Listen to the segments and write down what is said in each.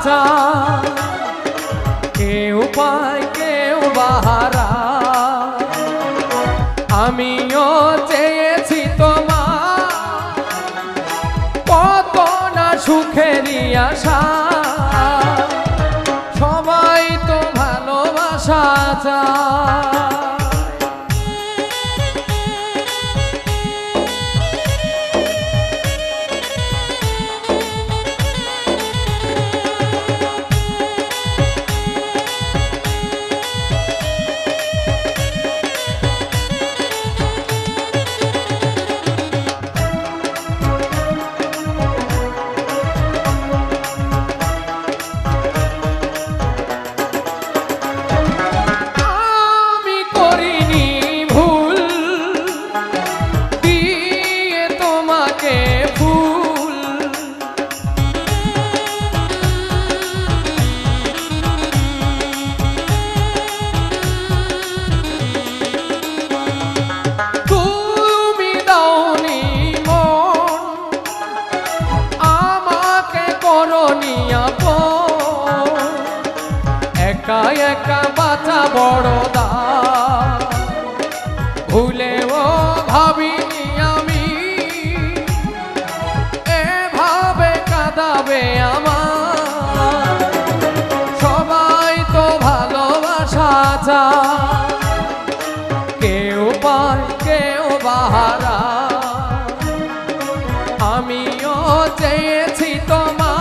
চায়, কেউ পায় কেউ বাহারা। আমিও চেয়েছি তোমার কত না সুখেরই আশা, সবাই তো ভালোবাসা চায়। একা একা বাঁচা বড় দায়, ভুলেও ভাবিনি আমি এভাবে কাঁদাবে আমার। সবাই তো ভালোবাসা চায়, কেউ পায় কেউ বাহারা। আমিও চেয়েছি তোমার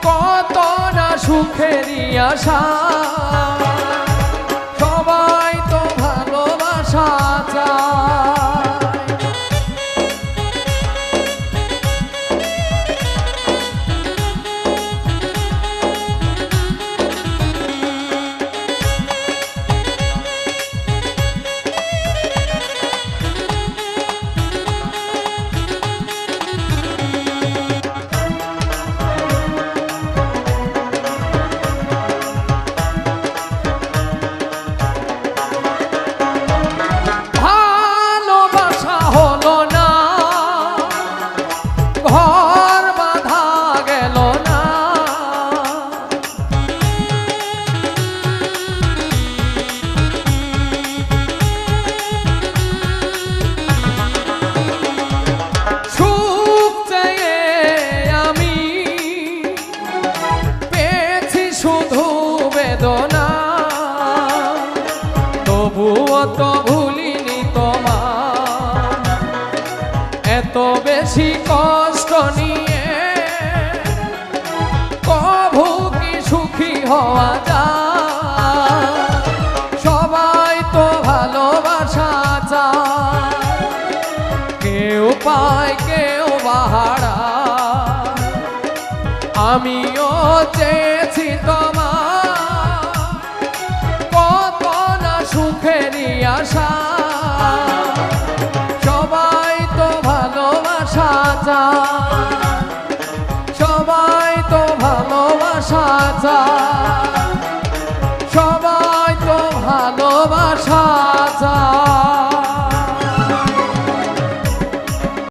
কত না সুখেরই আশা, সবাই তো ভালোবাসা চায়। তবুও তো ভুলিনি তোমার এত বেশি কষ্ট নিয়ে, কভু কি সুখী হওয়া যায়। সবাই তো ভালোবাসা চায়, কেউ পায় কেউ বাহারা। আমিও চেয়েছি তোমার কত না সুখেরই আশা, সবাই তো ভালোবাসা চায়, সবাই তো ভালোবাসা চায়।